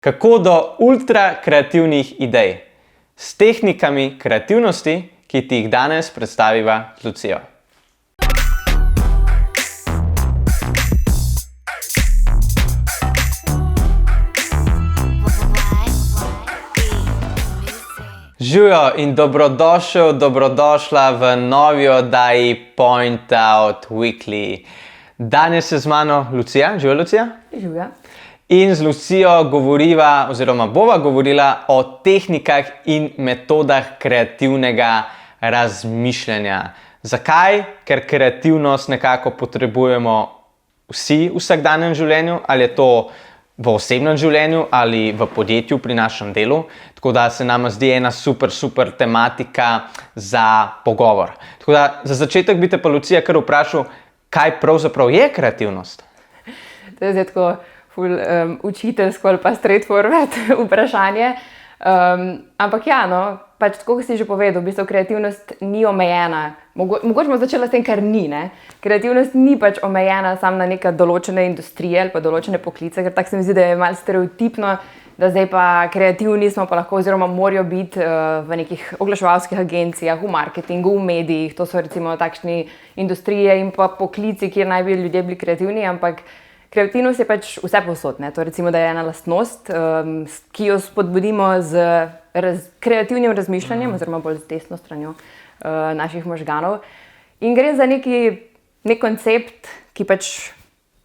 Kako do ultra kreativnih idej s tehnikami kreativnosti, ki ti jih danes predstaviva z Lucijo. Živjo in dobrodošla v novi oddaji Point Out Weekly. Danes je z mano Lucija. Živjo, Lucija. Živjo. In z Lucijo bova govorila o tehnikah in metodah kreativnega razmišljanja. Zakaj? Ker kreativnost nekako potrebujemo vsi v vsakdanjem življenju, ali je to v osebnem življenju ali v podjetju pri našem delu. Tako da se nam zdi ena super tematika za pogovor. Tako da za začetek bi te pa, Lucija, kar vprašal, kaj pravzaprav je kreativnost? To je zdaj tako učiteljsko ali pa straightforward vprašanje. Ampak ja, pač tako, kot si že povedal, v bistvu kreativnost ni omejena. Mogoče bomo začela s tem, kar ni, ne? Kreativnost ni pač omejena samo na neke določene industrije ali pa določene poklice, ker tako se mi zdi, da je malo stereotipno, da zdaj pa kreativni smo pa lahko oziroma morajo biti v nekih oglaševalskih agencijah, v marketingu, v medijih. To so recimo takšni industrije in pa poklici, kjer naj bi ljudje bili kreativni, ampak kreativnost je pač vse povsod, ne? To recimo, da je ena lastnost, ki jo spodbudimo z kreativnim razmišljanjem oziroma bolj z desno stranjo naših možganov. In gre za nek koncept, ki pač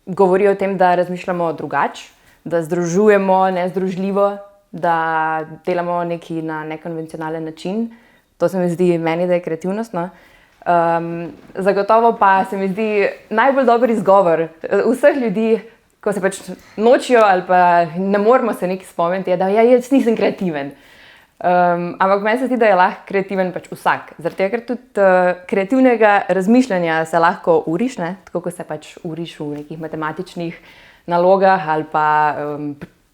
govori o tem, da razmišljamo drugače, da združujemo nezdružljivo, da delamo nekaj na nekonvencionalen način. To se mi zdi meni, da je kreativnost, no? Zagotovo pa se mi zdi najbolj dober izgovor vseh ljudi, ko se pač nočijo ali pa ne moremo se nekaj spomniti, je, da jaz nisem kreativen. Ampak meni se zdi, da je lahko kreativen pač vsak. Zaradi tega, ker tudi kreativnega razmišljanja se lahko uriš, ne? Tako kot se pač uriš v nekih matematičnih nalogah ali pa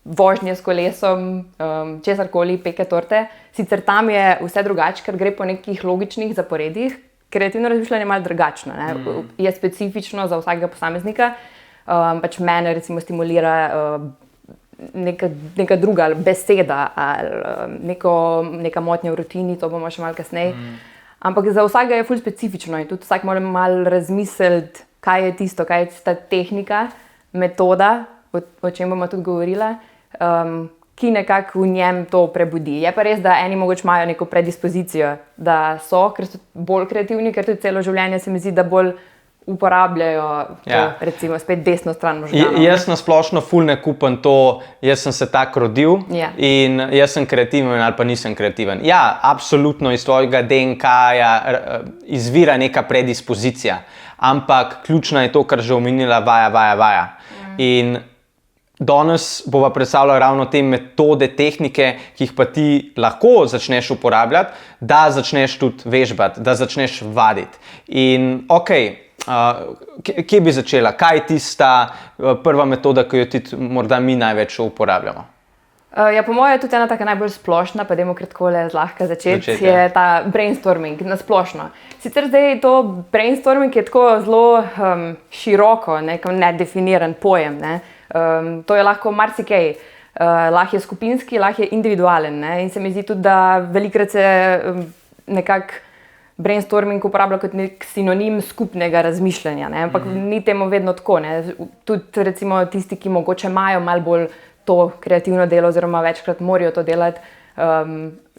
vožnje s kolesom, česarkoli, peke torte. Sicer tam je vse drugače, ker gre po nekih logičnih zaporedih. Kreativno razmišljanje je malo drugačno, ne? Je specifično za vsakega posameznika. Pač mene recimo stimulira neka druga beseda ali neka motnja v rutini, to bomo še malo kasneje. Ampak za vsakega je ful specifično in tudi vsak mora malo razmisliti, kaj je tisto, kaj je tista tehnika, metoda, o čem bomo tudi govorila, ki nekako v njem to prebudi. Je pa res, da eni mogoče imajo neko predispozicijo, da so, ker so bolj kreativni, ker tudi celo življenje se mi zdi, da bolj uporabljajo to, recimo spet desno stran možganov. Jaz na splošno ful ne kupam to, jaz sem se tako rodil in jaz sem kreativen ali pa nisem kreativen. Ja, absolutno iz tvojega DNK-ja izvira neka predispozicija, ampak ključno je to, kar že omenila, vaja. In danes bova predstavljala ravno te metode, tehnike, ki jih pa ti lahko začneš uporabljati, da začneš tudi vežbati, da začneš vaditi. In kje bi začela? Kaj je tista prva metoda, ki jo tudi morda mi največ uporabljamo? Ja, po mojem je tudi ena taka najbolj splošna, pa dajmo kratkole zlahka začeti, je ta brainstorming na splošno. Sicer zdaj to brainstorming je tako zelo široko, nedefiniran pojem, ne? To je lahko marsikaj, lahko je skupinski, lahko je individualen, ne? In se mi zdi tudi, da velikokrat se nekako brainstorming uporablja kot nek sinonim skupnega razmišljanja, ne? Ampak ni temu vedno tako, ne? Tudi recimo tisti, ki mogoče imajo malo bolj to kreativno delo oziroma večkrat morajo to delati,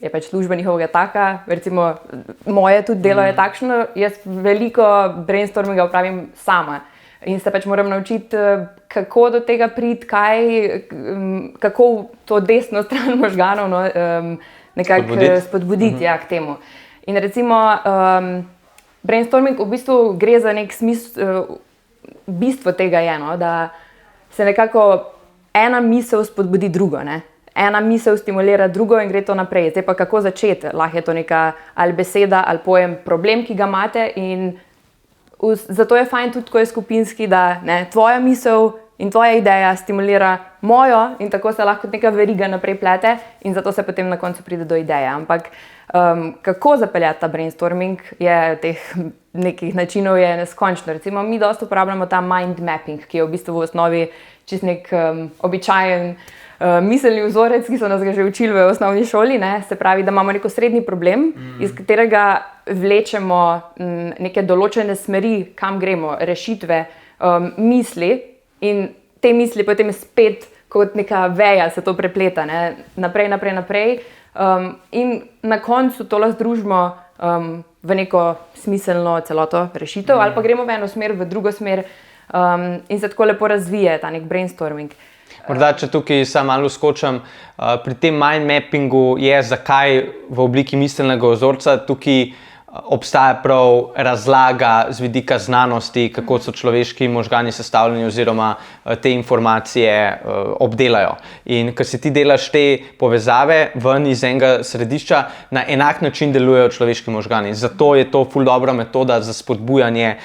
je pač služba njihovega taka. Recimo moje tudi delo je takšno, jaz veliko brainstorminga opravim sama. In se pač moram naučiti, kako do tega priti, kako to desno stran možganov nekako spodbuditi k temu. In recimo brainstorming v bistvu gre za nek smisel, bistvo tega je, da se nekako ena misel spodbudi drugo, ne? Ena misel stimulira drugo in gre to naprej. Zdaj pa kako začeti? Lahko je to neka ali beseda ali pojem, problem, ki ga imate, in zato je fajn tudi, ko je skupinski, da tvoja misel in tvoja ideja stimulira mojo in tako se lahko neka veriga naprej plete in zato se potem na koncu pride do ideje. Ampak kako zapeljati ta brainstorming, je teh nekih načinov je neskončno. Recimo mi dosti uporabljamo ta mind mapping, ki je v bistvu v osnovi čist nek običajen miselni vzorec, ki so nas ga že učili v osnovni šoli, ne? Se pravi, da imamo neko srednji problem, iz katerega vlečemo neke določene smeri, kam gremo, rešitve, misli in te misli potem spet kot neka veja se to prepleta, ne? Naprej. In na koncu to lahko združimo v neko smiselno celoto rešitev ali pa gremo v eno smer, v drugo smer in se tako lepo razvije ta nek brainstorming. Morda, če tukaj samo malo skočim, pri tem mind mappingu je, zakaj v obliki miselnega vzorca tukaj obstaja prav razlaga z vidika znanosti, kako so človeški možgani sestavljeni oziroma te informacije obdelajo. In ko si ti delaš te povezave ven iz enega središča, na enak način delujejo človeški možgani. Zato je to ful dobra metoda za spodbujanje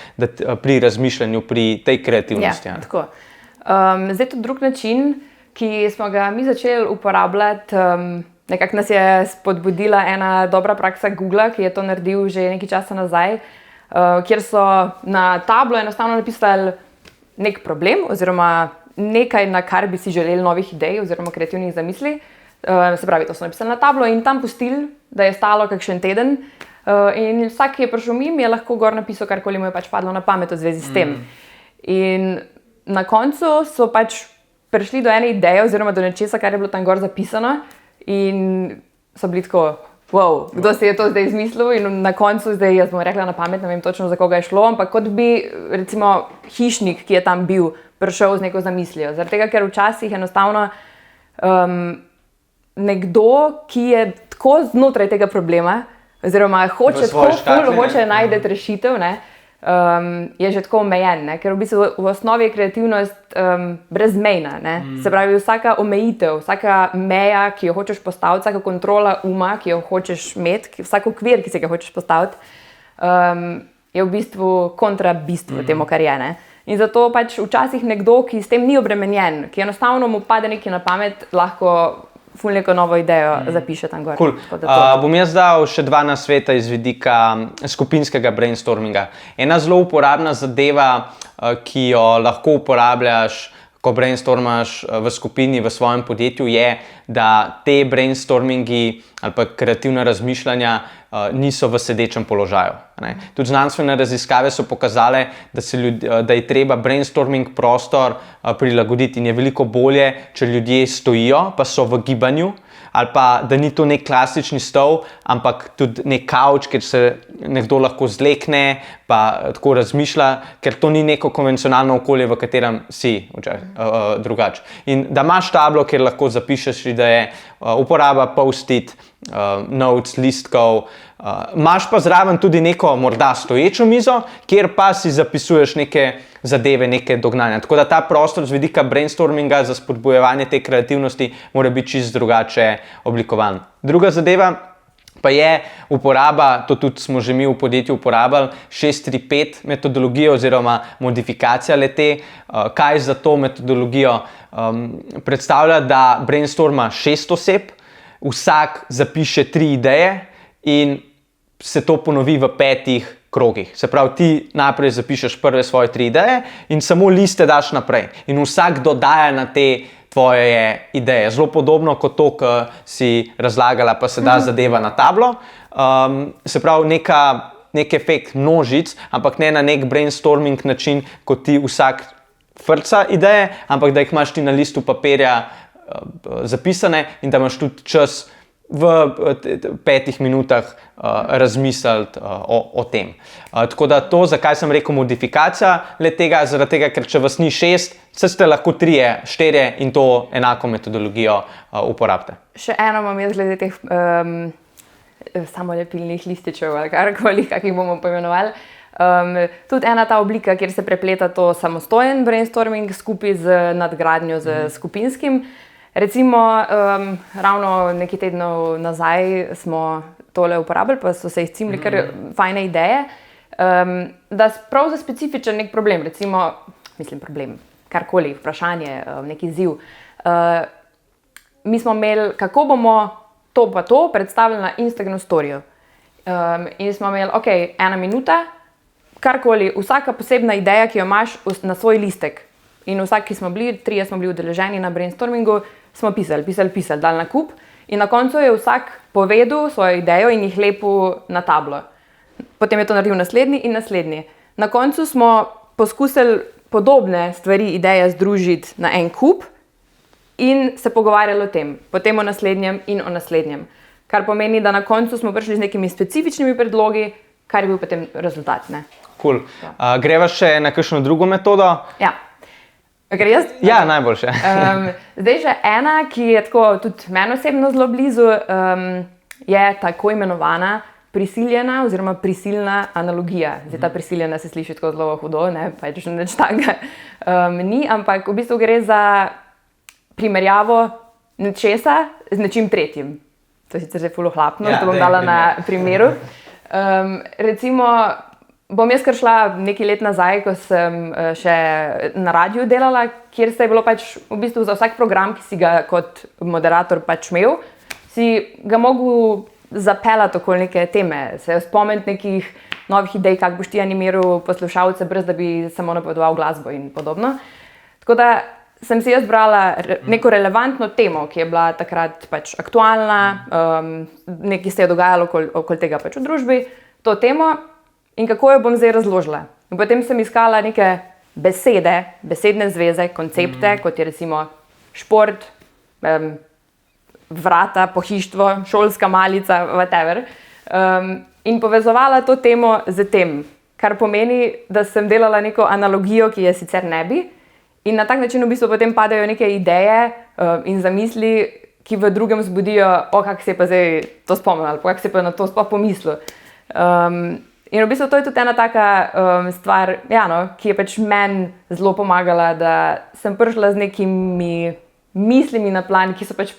pri razmišljanju, pri tej kreativnosti. Ja, tako. Zdaj to drug način, ki smo ga mi začeli uporabljati, nekako nas je spodbudila ena dobra praksa Google, ki je to naredil že nekaj časa nazaj, kjer so na tablo enostavno napisali nek problem oziroma nekaj, na kar bi si želeli novih idej oziroma kreativnih zamisli. Se pravi, to so napisali na tablo in tam pustili, da je stalo kakšen teden in vsak, ki je prišel mimo, je lahko gor napisal, karkoli mu je pač padlo na pamet v zvezi s tem. In na koncu so pač prišli do ene ideje oziroma do nečesa, kar je bilo tam gor zapisano. In so bili tako, wow, kdo si je to zdaj izmislil in na koncu zdaj jaz bom rekla na pamet, ne vem točno za koga je šlo, ampak kot bi recimo hišnik, ki je tam bil, prišel z neko zamislijo. Zaradi tega, ker včasih enostavno nekdo, ki je tako znotraj tega problema oziroma hoče najti rešitev, ne, je že tako omejen, ne? Ker v bistvu v osnovi je kreativnost brezmejna. Ne? Se pravi, vsaka omejitev, vsaka meja, ki jo hočeš postaviti, vsaka kontrola uma, ki jo hočeš imeti, vsak okvir, ki si ga hočeš postaviti, je v bistvu kontra bistvu temu, kar je. Ne? In zato pač včasih nekdo, ki s tem ni obremenjen, ki enostavno mu pade nekaj na pamet, lahko ful neko novo idejo zapiše tam gor. Cool. Bom jaz dal še 2 nasveta iz vidika skupinskega brainstorminga. Ena zelo uporabna zadeva, ki jo lahko uporabljaš, ko brainstormaš v skupini, v svojem podjetju, je, da te brainstormingi ali pa kreativna razmišljanja niso v sedečem položaju. Ne? Tudi znanstvene raziskave so pokazale, da je treba brainstorming prostor prilagoditi in je veliko bolje, če ljudje stojijo, pa so v gibanju, ali pa da ni to nek klasični stol, ampak tudi nek kavč, kjer se nekdo lahko zlekne, pa tako razmišlja, ker to ni neko konvencionalno okolje, v katerem si drugače. In da imaš tablo, kjer lahko zapišeš ideje, uporaba post-it, notes, listkov, imaš pa zraven tudi neko morda stoječo mizo, kjer pa si zapisuješ neke zadeve, neke dognanja. Tako da ta prostor z vidika brainstorminga za spodbujevanje te kreativnosti mora biti čisto drugače oblikovan. Druga zadeva pa je uporaba, to tudi smo že mi v podjetju uporabljali, 6-3-5 metodologijo oziroma modifikacija le-te. Kaj za to metodologijo predstavlja, da brainstorma 6 oseb, vsak zapiše 3 ideje in se to ponovi v 5 krogih. Se pravi, ti najprej zapišeš prve svoje 3 ideje in samo liste daš naprej. In vsak dodaja na te tvoje ideje. Zelo podobno kot to, ko si razlagala, pa se da zadeva na tablo. Se pravi, nek efekt množic, ampak ne na nek brainstorming način, kot ti vsak frca ideje, ampak da jih imaš ti na listu papirja zapisane in da imaš tudi čas v 5 minutah razmisliti o tem. Tako da to, zakaj sem rekel modifikacija le-tega, zaradi tega, ker če vas ni 6, ste lahko 3, 4 in to enako metodologijo uporabite. Še eno imam jaz glede teh samolepilnih lističev ali karkoli, kak jih bomo poimenovali. Tudi ena ta oblika, kjer se prepleta to samostojen brainstorming skupaj z nadgradnjo z skupinskim. Recimo, ravno nekaj tednov nazaj smo tole uporabili, pa so se izcimili kar fajne ideje, da prav za specifičen nek problem, recimo, problem, karkoli, vprašanje, nek izziv. Mi smo imeli, kako bomo to pa to predstavili na Instagram storiju. In smo imeli, 1 minuta, karkoli, vsaka posebna ideja, ki jo imaš na svoj listek. In vsak, ki smo bili, 3 smo bili udeleženi na brainstormingu, smo pisali, dali na kup in na koncu je vsak povedal svojo idejo in jih lepil na tablo. Potem je to naredil naslednji in naslednji. Na koncu smo poskusili podobne stvari, ideje združiti na en kup in se pogovarjali o tem, potem o naslednjem in o naslednjem. Kar pomeni, da na koncu smo prišli z nekimi specifičnimi predlogi, kar je bil potem rezultat. Cool. Greva še na kakšno drugo metodo? Ja. Gre jaz? Ja, najboljše. Zdaj že ena, ki je tako tudi meni osebno zelo blizu, je tako imenovana prisiljena oziroma prisilna analogija. Zdaj ta prisiljena se sliši tako zelo hudo, ne, pa je že nič takega. Ni, ampak v bistvu gre za primerjavo nečesa z nečim tretjim. To je sicer zelo ful ohlapno, to bom dala na primeru. Recimo, bom jaz kar šla nekaj let nazaj, ko sem še na radiju delala, kjer se je bilo pač v bistvu za vsak program, ki si ga kot moderator pač imel, si ga mogel zapeljati okoli neke teme, se spomniti nekih novih idej, kako boš ti animiral poslušalce, brez da bi samo napovedoval glasbo in podobno. Tako da sem si jaz brala neko relevantno temo, ki je bila takrat pač aktualna, nekaj se je dogajalo okoli tega pač v družbi, to temo in kako jo bom zdaj razložila. In potem sem iskala neke besede, besedne zveze, koncepte, kot je recimo šport, vrata, pohištvo, šolska malica, whatever. In povezovala to temo z tem, kar pomeni, da sem delala neko analogijo, ki je sicer ne bi. In na tak način v bistvu potem padajo neke ideje in zamisli, ki v drugem zbudijo, kako se je pa zdaj to spomnil, ali kako se je pa na to sploh pomislil. In v bistvu to je tudi ena taka stvar, ki je pač meni zelo pomagala, da sem prišla z nekimi mislimi na plan, ki so pač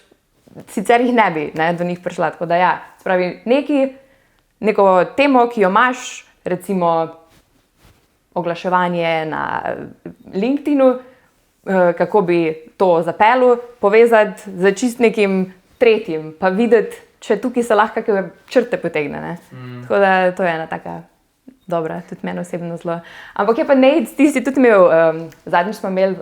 sicer jih ne bi do njih prišla. Tako da spravi neko temo, ki jo imaš, recimo oglaševanje na LinkedInu, kako bi to zapeljal, povezati z čist nekim tretjim, pa videti, če tukaj se lahko kakšne črte potegne. Tako da to je ena taka dobra, tudi meni osebno zelo. Ampak je pa ti si tudi imel, zadnjič smo imeli,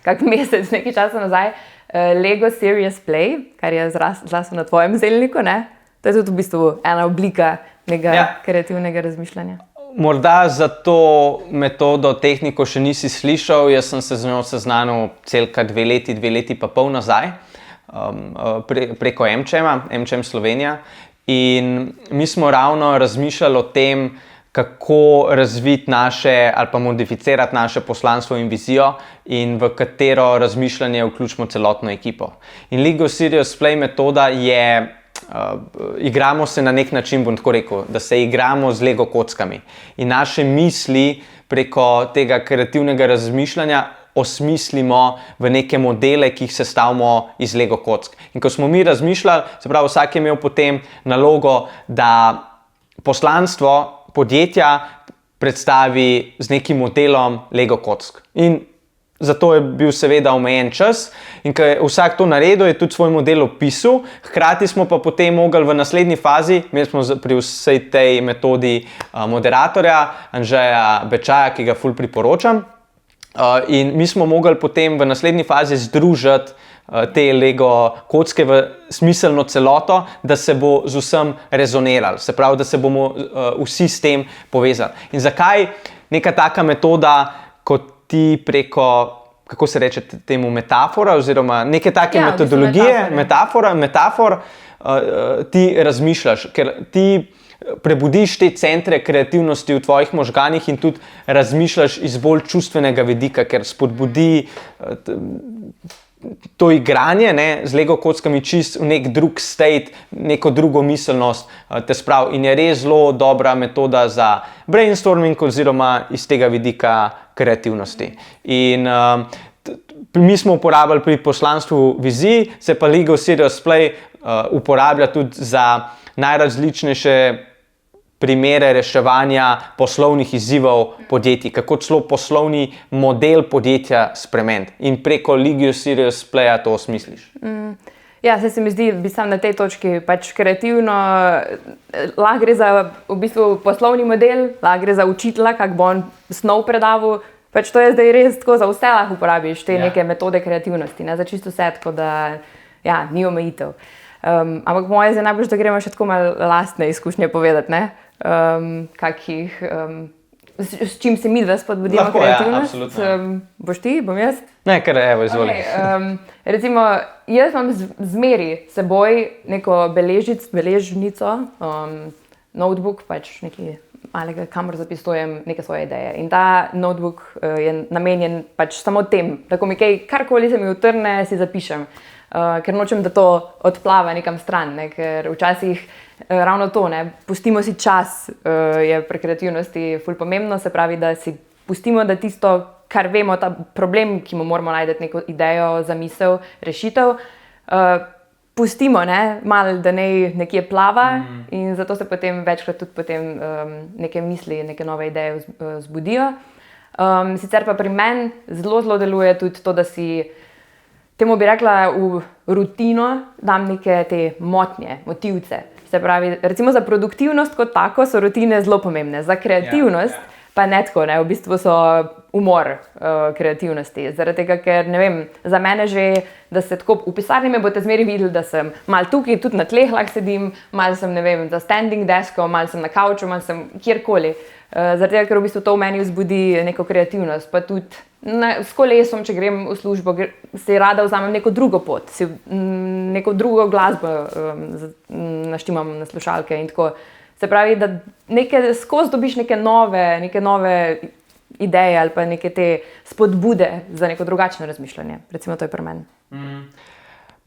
kak mesec, nekaj časa nazaj, Lego Serious Play, kar je zraslo na tvojem zelniku, ne? To je tudi v bistvu ena oblika nekega kreativnega razmišljanja. Morda za to metodo, tehniko še nisi slišal, jaz sem se z njo seznanil celka 2 leti pa pol nazaj, preko MČM Slovenija. In mi smo ravno razmišljali o tem, kako razviti naše ali pa modificirati naše poslanstvo in vizijo in v katero razmišljanje vključimo celotno ekipo. In Lego Serious Play metoda je, igramo se na nek način, bom tako rekel, da se igramo z Lego kockami. In naše misli preko tega kreativnega razmišljanja osmislimo v neke modele, ki jih sestavimo iz Lego kock. In ko smo mi razmišljali, se pravi, vsak je imel potem nalogo, da poslanstvo podjetja predstavi z nekim modelom Lego kock. In zato je bil seveda omejen čas in ko je vsak to naredil, je tudi svoj model opisal, hkrati smo pa potem mogli v naslednji fazi, imeli smo pri vsej tej metodi moderatorja Anžeja Bečaja, ki ga ful priporočam, in mi smo mogli potem v naslednji fazi združiti te Lego kocke v smiselno celoto, da se bo z vsem rezoniralo, se pravi, da se bomo vsi s tem povezali. In zakaj neka taka metoda, kot ti preko, kako se reče temu, metafora oziroma neke take metodologije, metafor, ti razmišljaš, ker ti prebudiš te centre kreativnosti v tvojih možganih in tudi razmišljaš iz bolj čustvenega vidika, ker spodbudi to igranje z Lego kockami čist v nek drug state, neko drugo miselnost te spravi. In je res zelo dobra metoda za brainstorming oziroma iz tega vidika kreativnosti. In mi smo uporabljali pri poslanstvu viziji, se pa Lego Serious Play uporablja tudi za najrazličnejše primere reševanja poslovnih izzivov podjetij, kako celo poslovni model podjetja spremeniti. In preko Lego Serious Playa to osmisliš. Ja, se mi zdi, bi sam na tej točki pač kreativno, lahko gre za v bistvu poslovni model, lahko gre za učitelja, kako bo on snov predaval Pač to je zdaj res tako, za vse lahko uporabiš te neke metode kreativnosti, ne, za čisto vse, tako da ni omejitev. Ampak moje zdaj najbolj, da gremo še tako malo lastne izkušnje povedati, ne, kakih, s čim se mi dva spodbudimo kreativnost. Boš ti, bom jaz? Ne, kar evo, izvoli. Recimo, jaz imam zmeri seboj neko beležnico, notebook, pač neki malega, kamor zapisujem neke svoje ideje. In ta notebook je namenjen pač samo tem, tako mi karkoli se mi utrne, si zapišem. Ker nočem, da to odplava nekam stran, ne? Ker včasih ravno to, ne? Pustimo si čas, je pri kreativnosti ful pomembno, se pravi, da si pustimo, da tisto, kar vemo, ta problem, ki mu moramo najti neko idejo, zamisel, rešitev, pustimo, ne? Malo, da nekje plava in zato se potem večkrat tudi potem neke misli, neke nove ideje zbudijo. Sicer pa pri meni zelo deluje tudi to, da si temu bi rekla v rutino dam neke te motnje, motivce. Se pravi, recimo za produktivnost kot tako so rutine zelo pomembne, za kreativnost pa ne tako, ne, v bistvu so umor kreativnosti. Zaradi tega, ker ne vem, za mene že, da se tako v pisarni me boste zmeri videli, da sem malo tukaj, tudi na tleh lahko sedim, malo sem, ne vem, za standing deskom, malo sem na kavču, malo sem kjerkoli. Zaradi tega, ker v bistvu to v meni vzbudi neko kreativnost, pa tudi s kolesom, če grem v službo, si rada vzamem neko drugo pot, si neko drugo glasbo naštimam na slušalke in tako. Se pravi, da skozi dobiš neke nove ideje ali pa neke te spodbude za neko drugačno razmišljanje. Recimo to je pri meni.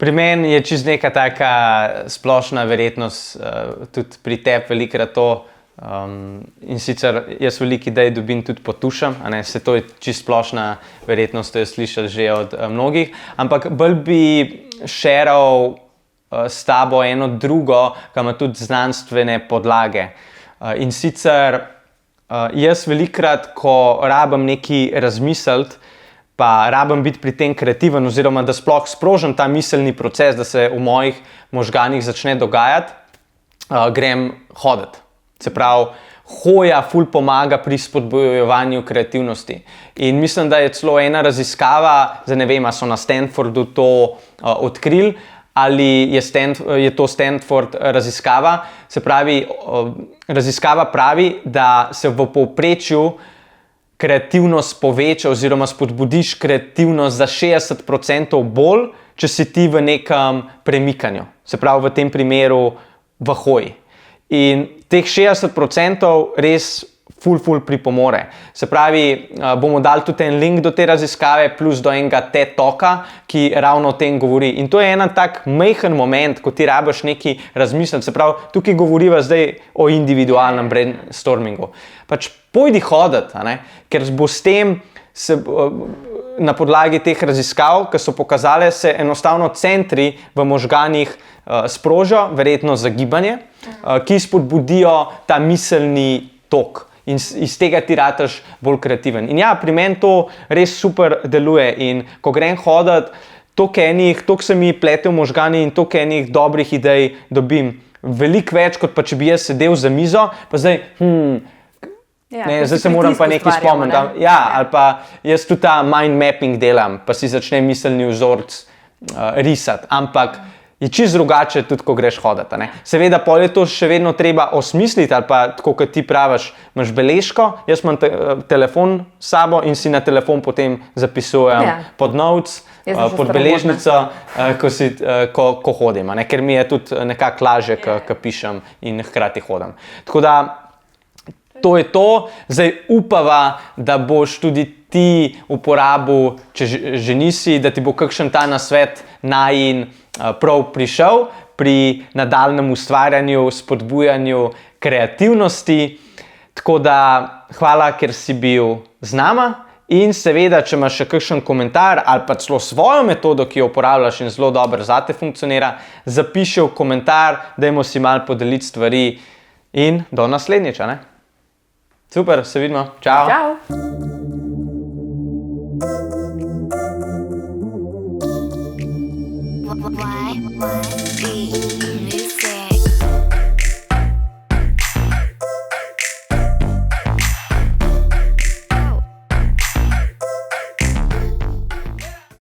Pri meni je čisto neka taka splošna verjetnost, tudi pri tebi velikrat to, in sicer jaz veliko idej dobim tudi potušam, se to je čisto splošna verjetnost, to je slišal že od mnogih, ampak bolj bi šeral s tabo eno drugo, ki ima tudi znanstvene podlage. In sicer jaz velikrat, ko rabim nekaj razmisliti, pa rabim biti pri tem kreativen oziroma da sploh sprožim ta miselni proces, da se v mojih možganih začne dogajati, grem hoditi. Se pravi, hoja ful pomaga pri spodbujevanju kreativnosti. In mislim, da je celo ena raziskava, zdaj ne vem, ali so na Stanfordu to odkrili, ali je to Stanford raziskava. Se pravi, raziskava pravi, da se v povprečju kreativnost poveča oziroma spodbudiš kreativnost za 60% bolj, če si ti v nekem premikanju. Se pravi, v tem primeru v hoji. In teh 60% res ful pripomore. Se pravi, bomo dali tudi en link do te raziskave plus do enega TED Talka, ki ravno o tem govori. In to je en tak majhen moment, ko ti rabiš nekaj razmisliti. Se pravi, tukaj govoriva zdaj o individualnem brainstormingu. Pač pojdi hoditi, ker bo s tem na podlagi teh raziskav, ki so pokazale, se enostavno centri v možganih sprožijo, verjetno za gibanje, ki spodbudijo ta miselni tok. In iz tega ti rataš bolj kreativen. In ja, pri meni to res super deluje. In ko grem hoditi, toliko se mi plete v možgani in toliko enih dobrih idej dobim. Veliko več, kot pa če bi jaz sedel za mizo, pa zdaj, zdaj se moram pa nekaj spomniti. Ali pa jaz tudi ta mind mapping delam, pa si začnem miselni vzorc risati. Ampak je čisto drugače tudi, ko greš hoditi. Seveda, pol je to še vedno treba osmisliti, ali pa tako, kot ti praviš, imaš beležko, jaz imam telefon s sabo in si na telefon potem zapisujem pod notes, pod beležnico, ko hodim, ker mi je tudi nekako lažje, ko pišem in hkrati hodim. Tako da, to je to. Zdaj upava, da boš tudi ti uporabil, če že nisi, da ti bo kakšen ta nasvet najin prav prišel pri nadaljnjem ustvarjanju, spodbujanju kreativnosti. Tako da hvala, ker si bil z nama. In seveda, če imaš še kakšen komentar ali pa celo svojo metodo, ki jo uporabljaš in zelo dobro zate funkcionira, zapiši v komentar, dajmo si malo podeliti stvari in do naslednjič. Super, se vidimo. Čau. Čau. Why?